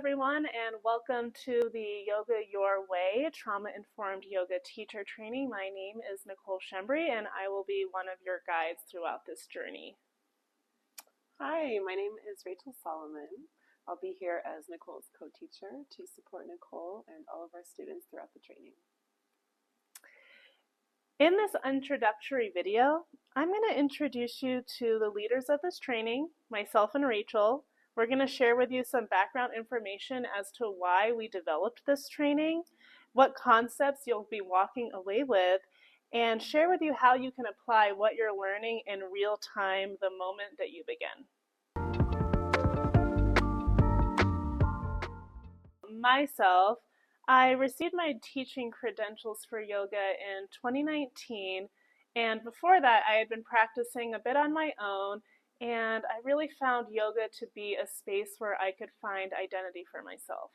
everyone, and welcome to the Yoga Your Way Trauma-Informed Yoga Teacher Training. My name is Nicole Shembry, and I will be one of your guides throughout this journey. Hi, my name is Rachel Solomon. I'll be here as Nicole's co-teacher to support Nicole and all of our students throughout the training. In this introductory video, I'm going to introduce you to the leaders of this training, myself and Rachel. We're going to share with you some background information as to why we developed this training, what concepts you'll be walking away with, and share with you how you can apply what you're learning in real time the moment that you begin. Myself, I received my teaching credentials for yoga in 2019, and before that I had been practicing a bit on my own, and I really found yoga to be a space where I could find identity for myself.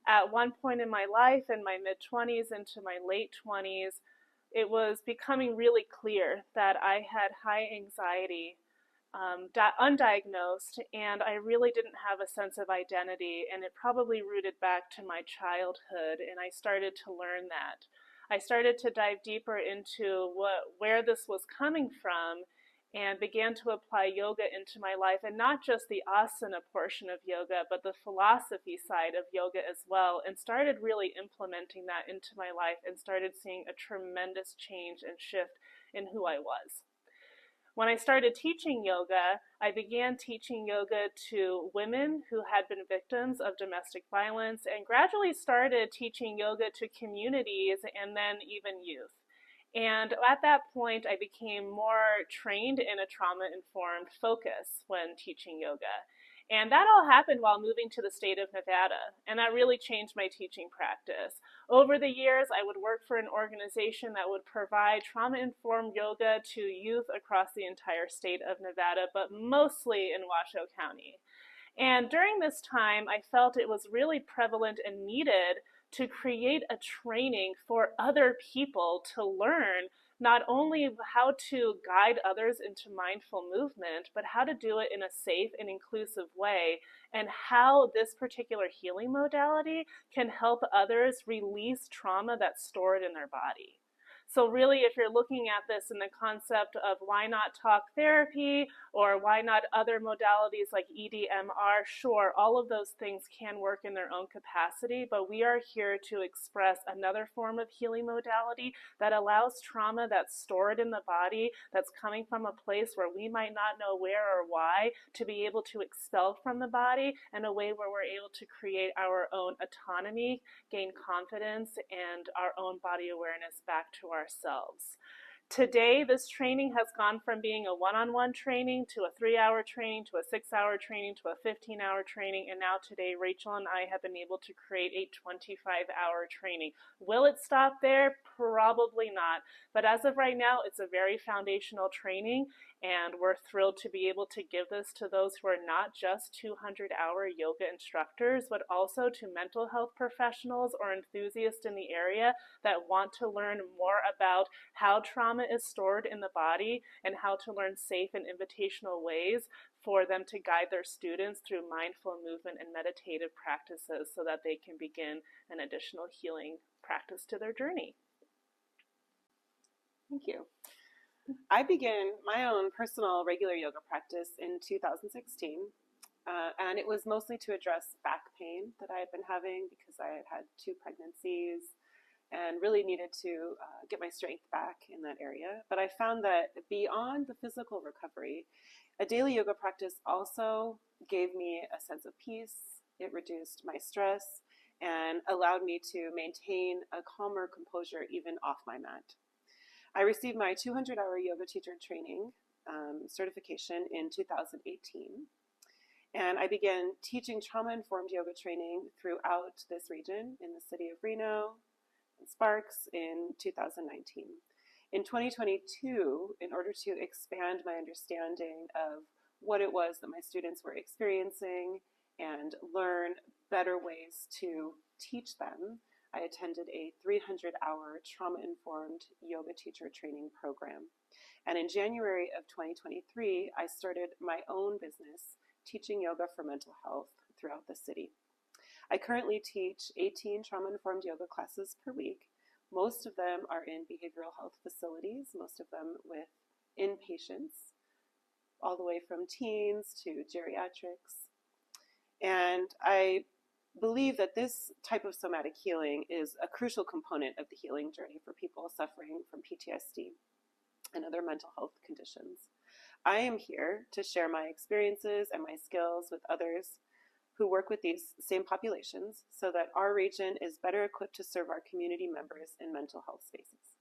At one point in my life, in my mid-20s into my late 20s, it was becoming really clear that I had high anxiety, undiagnosed, and I really didn't have a sense of identity, and it probably rooted back to my childhood, and I started to learn that. I started to dive deeper into where this was coming from and began to apply yoga into my life, and not just the asana portion of yoga, but the philosophy side of yoga as well, and started really implementing that into my life and started seeing a tremendous change and shift in who I was. When I started teaching yoga, I began teaching yoga to women who had been victims of domestic violence, and gradually started teaching yoga to communities and then even youth. And at that point, I became more trained in a trauma-informed focus when teaching yoga. And that all happened while moving to the state of Nevada, and that really changed my teaching practice. Over the years, I would work for an organization that would provide trauma-informed yoga to youth across the entire state of Nevada, but mostly in Washoe County. And during this time, I felt it was really prevalent and needed to create a training for other people to learn not only how to guide others into mindful movement, but how to do it in a safe and inclusive way, and how this particular healing modality can help others release trauma that's stored in their body. So really, if you're looking at this in the concept of why not talk therapy, or why not other modalities like EDMR, sure, all of those things can work in their own capacity, but we are here to express another form of healing modality that allows trauma that's stored in the body, that's coming from a place where we might not know where or why, to be able to expel from the body in a way where we're able to create our own autonomy, gain confidence, and our own body awareness back to ourselves. Today, this training has gone from being a one-on-one training to a 3-hour training to a 6-hour training to a 15-hour training, and now today Rachel and I have been able to create a 25-hour training. Will it stop there? Probably not, but as of right now, it's a very foundational training, and we're thrilled to be able to give this to those who are not just 200-hour yoga instructors, but also to mental health professionals or enthusiasts in the area that want to learn more about how trauma is stored in the body and how to learn safe and invitational ways for them to guide their students through mindful movement and meditative practices so that they can begin an additional healing practice to their journey. Thank you. I began my own personal regular yoga practice in 2016, and it was mostly to address back pain that I had been having because I had had 2 pregnancies and really needed to get my strength back in that area. But I found that beyond the physical recovery, a daily yoga practice also gave me a sense of peace. It reduced my stress and allowed me to maintain a calmer composure even off my mat. I received my 200-hour yoga teacher training certification in 2018. And I began teaching trauma-informed yoga training throughout this region in the city of Reno and Sparks in 2019. In 2022, in order to expand my understanding of what it was that my students were experiencing and learn better ways to teach them, I attended a 300-hour trauma-informed yoga teacher training program. And in January of 2023, I started my own business teaching yoga for mental health throughout the city. I currently teach 18 trauma-informed yoga classes per week. Most of them are in behavioral health facilities, most of them with inpatients, all the way from teens to geriatrics. And I believe that this type of somatic healing is a crucial component of the healing journey for people suffering from PTSD and other mental health conditions. I am here to share my experiences and my skills with others who work with these same populations so that our region is better equipped to serve our community members in mental health spaces.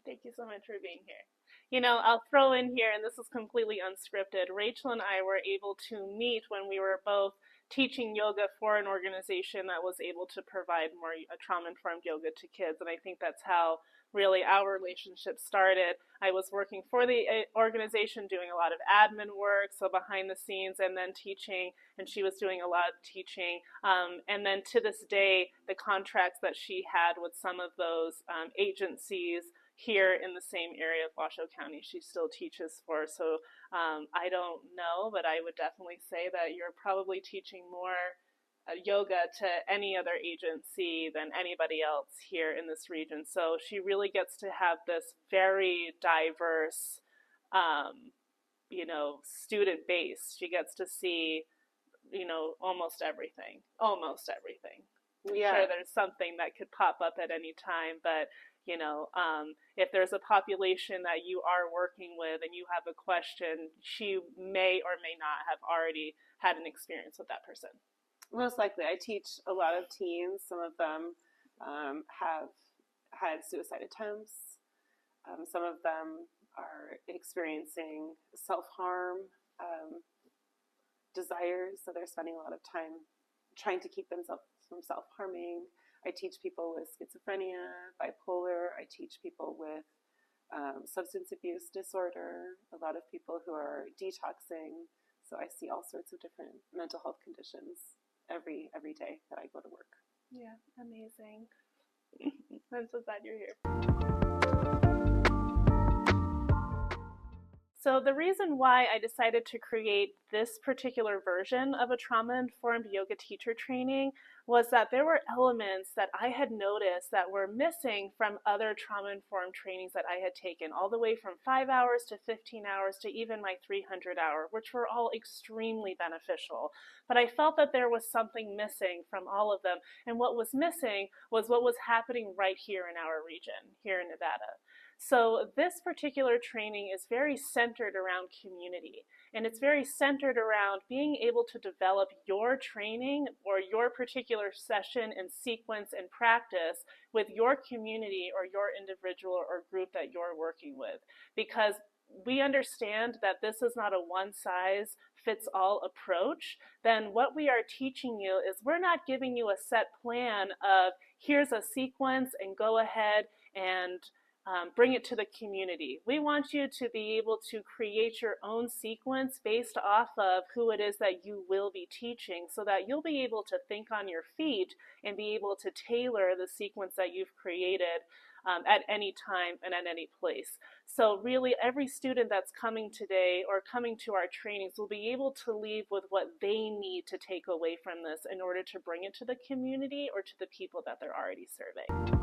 Thank you so much for being here. You know, I'll throw in here, and this is completely unscripted, Rachel and I were able to meet when we were both teaching yoga for an organization that was able to provide more trauma-informed yoga to kids, and I think that's how really our relationship started. I was working for the organization doing a lot of admin work, so behind the scenes, and then teaching, and she was doing a lot of teaching. And then to this day, the contracts that she had with some of those agencies here in the same area of Washoe County, she still teaches for. So I don't know, but I would definitely say that you're probably teaching more yoga to any other agency than anybody else here in this region. So she really gets to have this very diverse, you know, student base. She gets to see, you know, almost everything. Yeah. Sure, there's something that could pop up at any time, but you know, if there's a population that you are working with and you have a question, she may or may not have already had an experience with that person. Most likely. I teach a lot of teens. Some of them have had suicide attempts. Some of them are experiencing self-harm desires, so they're spending a lot of time trying to keep themselves from self-harming. I teach people with schizophrenia, bipolar. I teach people with substance abuse disorder, a lot of people who are detoxing. So I see all sorts of different mental health conditions every day that I go to work. Yeah, amazing. I'm so glad you're here. So the reason why I decided to create this particular version of a trauma-informed yoga teacher training was that there were elements that I had noticed that were missing from other trauma-informed trainings that I had taken, all the way from 5 hours to 15 hours to even my 300-hour, which were all extremely beneficial. But I felt that there was something missing from all of them, and what was missing was what was happening right here in our region, here in Nevada. So this particular training is very centered around community, and it's very centered around being able to develop your training or your particular session and sequence and practice with your community or your individual or group that you're working with. Because we understand that this is not a one-size-fits-all approach, then what we are teaching you is we're not giving you a set plan of here's a sequence and go ahead and bring it to the community. We want you to be able to create your own sequence based off of who it is that you will be teaching, so that you'll be able to think on your feet and be able to tailor the sequence that you've created at any time and at any place. So really every student that's coming today or coming to our trainings will be able to leave with what they need to take away from this in order to bring it to the community or to the people that they're already serving.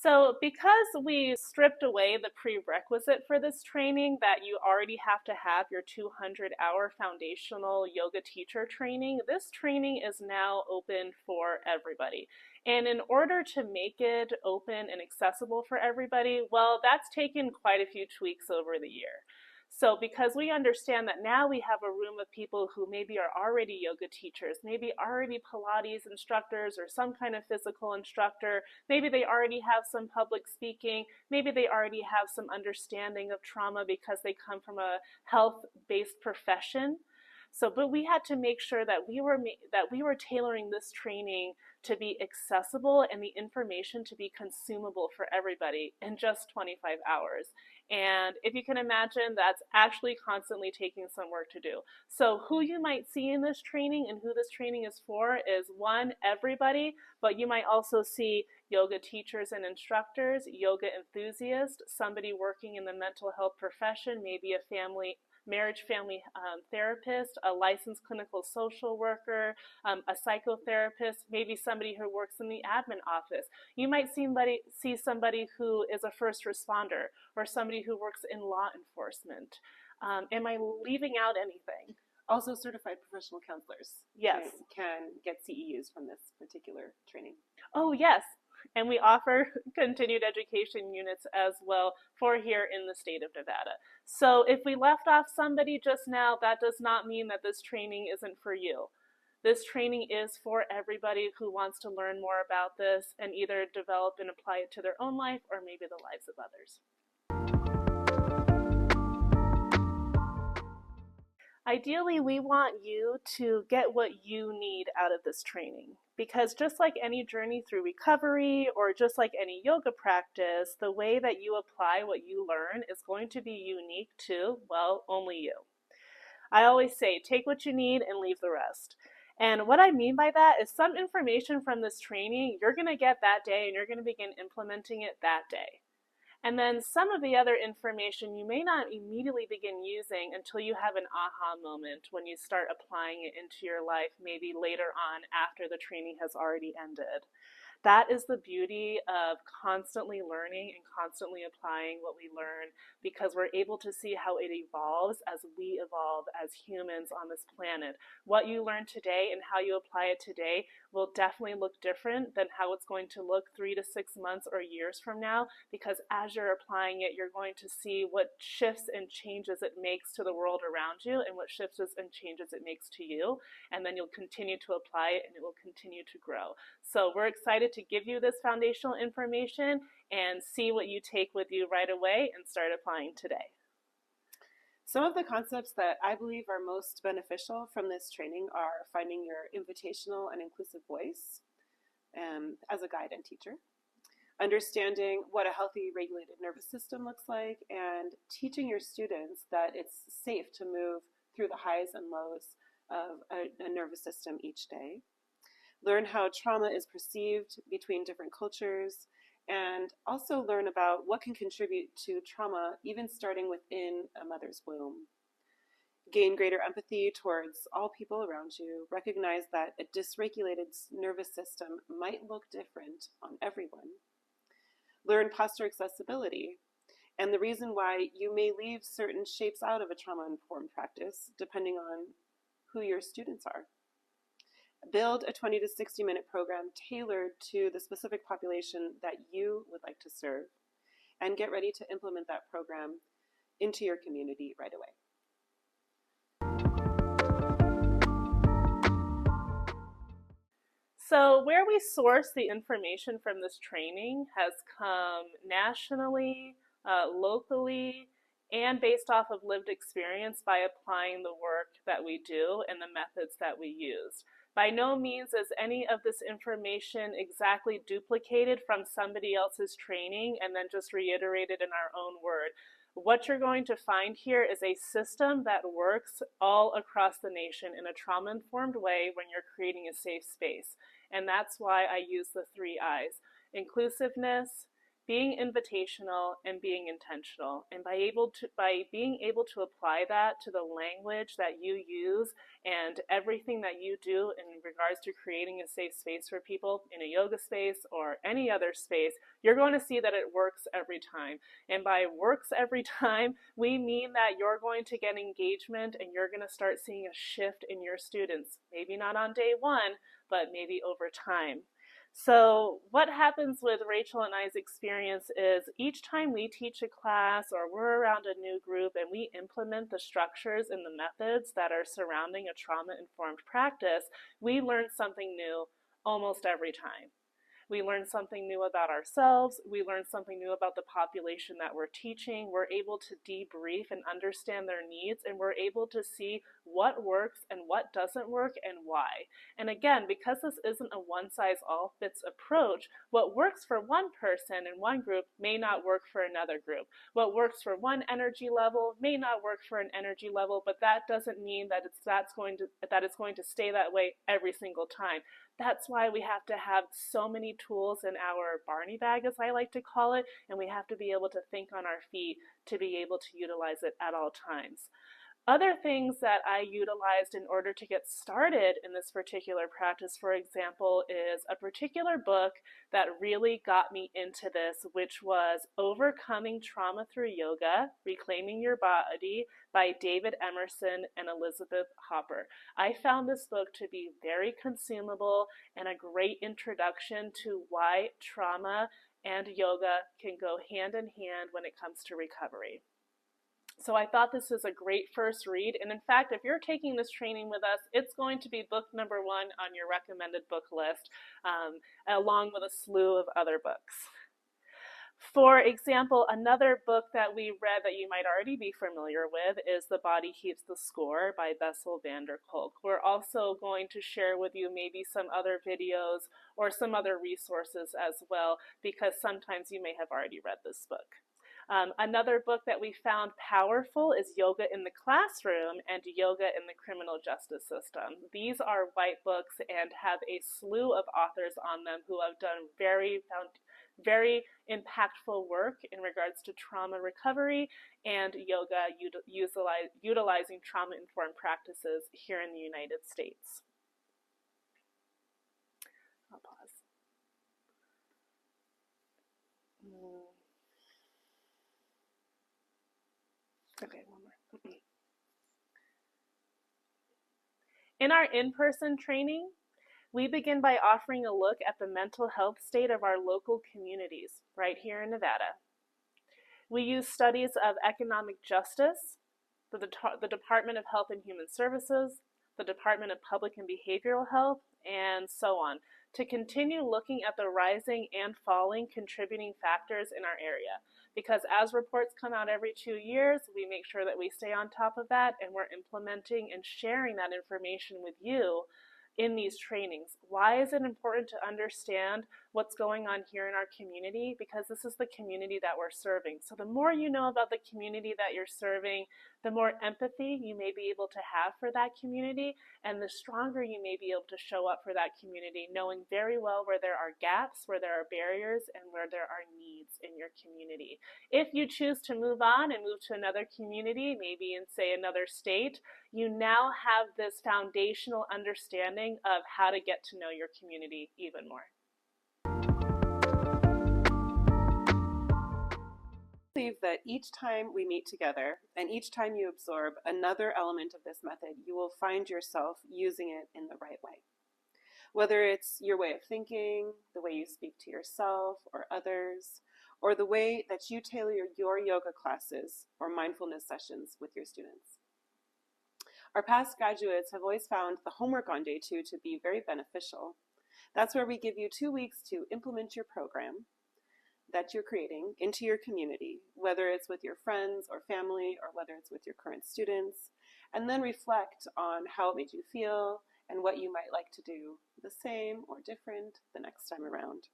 So because we stripped away the prerequisite for this training that you already have to have your 200-hour foundational yoga teacher training, this training is now open for everybody. And in order to make it open and accessible for everybody, well, that's taken quite a few tweaks over the year. So because we understand that now we have a room of people who maybe are already yoga teachers, maybe already Pilates instructors or some kind of physical instructor, maybe they already have some public speaking, maybe they already have some understanding of trauma because they come from a health-based profession. So, but we had to make sure that we were tailoring this training to be accessible and the information to be consumable for everybody in just 25 hours. And if you can imagine, that's actually constantly taking some work to do. So who you might see in this training and who this training is for is one, everybody, but you might also see yoga teachers and instructors, yoga enthusiasts, somebody working in the mental health profession, maybe a family marriage family therapist, a licensed clinical social worker, a psychotherapist, maybe somebody who works in the admin office. You might see somebody who is a first responder or somebody who works in law enforcement. Am I leaving out anything? Also, certified professional counselors Yes. can get CEUs from this particular training. Oh, yes. And we offer continued education units as well for here in the state of Nevada. So if we left off somebody just now, that does not mean that this training isn't for you. This training is for everybody who wants to learn more about this and either develop and apply it to their own life or maybe the lives of others. Ideally, we want you to get what you need out of this training, because just like any journey through recovery or just like any yoga practice, the way that you apply what you learn is going to be unique to, well, only you. I always say, take what you need and leave the rest. And what I mean by that is some information from this training you're going to get that day and you're going to begin implementing it that day. And then some of the other information you may not immediately begin using until you have an aha moment when you start applying it into your life, maybe later on after the training has already ended. That is the beauty of constantly learning and constantly applying what we learn, because we're able to see how it evolves as we evolve as humans on this planet. What you learn today and how you apply it today will definitely look different than how it's going to look 3 to 6 months or years from now, because as you're applying it, you're going to see what shifts and changes it makes to the world around you and what shifts and changes it makes to you. And then you'll continue to apply it and it will continue to grow. So we're excited to give you this foundational information and see what you take with you right away and start applying today. Some of the concepts that I believe are most beneficial from this training are finding your invitational and inclusive voice as a guide and teacher, understanding what a healthy regulated nervous system looks like, and teaching your students that it's safe to move through the highs and lows of a nervous system each day. Learn how trauma is perceived between different cultures, and also learn about what can contribute to trauma even starting within a mother's womb. Gain greater empathy towards all people around you. Recognize that a dysregulated nervous system might look different on everyone. Learn posture accessibility and the reason why you may leave certain shapes out of a trauma-informed practice depending on who your students are. Build a 20 to 60 minute program tailored to the specific population that you would like to serve, and get ready to implement that program into your community right away. So where we source the information from this training has come nationally, locally, and based off of lived experience by applying the work that we do and the methods that we use. By no means is any of this information exactly duplicated from somebody else's training and then just reiterated in our own word. What you're going to find here is a system that works all across the nation in a trauma-informed way when you're creating a safe space. And that's why I use the 3 I's: inclusiveness, being invitational, and being intentional. And by being able to apply that to the language that you use and everything that you do in regards to creating a safe space for people in a yoga space or any other space, you're going to see that it works every time. And by works every time, we mean that you're going to get engagement and you're going to start seeing a shift in your students. Maybe not on day 1, but maybe over time. So what happens with Rachel and I's experience is each time we teach a class or we're around a new group and we implement the structures and the methods that are surrounding a trauma-informed practice, we learn something new almost every time. We learn something new about ourselves. We learn something new about the population that we're teaching. We're able to debrief and understand their needs, and we're able to see what works and what doesn't work and why. And again, because this isn't a one-size-all-fits approach, what works for one person in one group may not work for another group. What works for one energy level may not work for an energy level, but that doesn't mean that it's going to stay that way every single time. That's why we have to have so many tools in our Barney bag, as I like to call it, and we have to be able to think on our feet to be able to utilize it at all times. Other things that I utilized in order to get started in this particular practice, for example, is a particular book that really got me into this, which was Overcoming Trauma Through Yoga, Reclaiming Your Body by David Emerson and Elizabeth Hopper. I found this book to be very consumable and a great introduction to why trauma and yoga can go hand in hand when it comes to recovery. So I thought this is a great first read. And in fact, if you're taking this training with us, it's going to be book number 1 on your recommended book list, along with a slew of other books. For example, another book that we read that you might already be familiar with is The Body Keeps the Score by Bessel van der Kolk. We're also going to share with you maybe some other videos or some other resources as well, because sometimes you may have already read this book. Another book that we found powerful is Yoga in the Classroom and Yoga in the Criminal Justice System. These are white books and have a slew of authors on them who have done very impactful work in regards to trauma recovery and yoga utilizing trauma-informed practices here in the United States. I'll pause. Okay, one more. In our in-person training, we begin by offering a look at the mental health state of our local communities right here in Nevada. We use studies of economic justice, the Department of Health and Human Services, the Department of Public and Behavioral Health, and so on, to continue looking at the rising and falling contributing factors in our area. Because as reports come out every 2 years, we make sure that we stay on top of that and we're implementing and sharing that information with you in these trainings. Why is it important to understand what's going on here in our community? Because this is the community that we're serving. So the more you know about the community that you're serving, the more empathy you may be able to have for that community, and the stronger you may be able to show up for that community, knowing very well where there are gaps, where there are barriers, and where there are needs in your community. If you choose to move on and move to another community, maybe in, say, another state, you now have this foundational understanding of how to get to know your community even more. I believe that each time we meet together and each time you absorb another element of this method, you will find yourself using it in the right way. Whether it's your way of thinking, the way you speak to yourself or others, or the way that you tailor your yoga classes or mindfulness sessions with your students. Our past graduates have always found the homework on day 2 to be very beneficial. That's where we give you 2 weeks to implement your program that you're creating into your community, whether it's with your friends or family, or whether it's with your current students, and then reflect on how it made you feel and what you might like to do the same or different the next time around.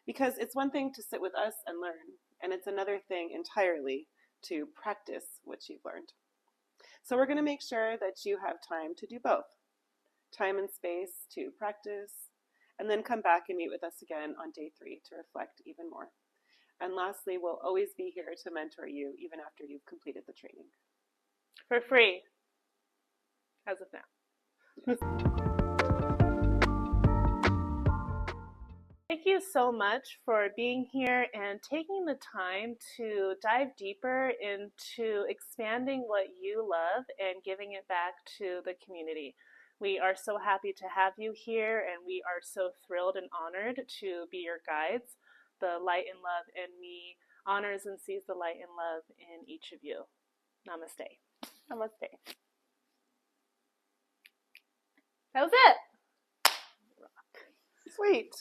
Because it's one thing to sit with us and learn, and it's another thing entirely to practice what you've learned. So we're going to make sure that you have time to do both. Time and space to practice, and then come back and meet with us again on day 3 to reflect even more. And lastly, we'll always be here to mentor you even after you've completed the training. For free, as of now. Thank you so much for being here and taking the time to dive deeper into expanding what you love and giving it back to the community. We are so happy to have you here, and we are so thrilled and honored to be your guides. The light and love in me honors and sees the light and love in each of you. Namaste. Namaste. That was it. Sweet.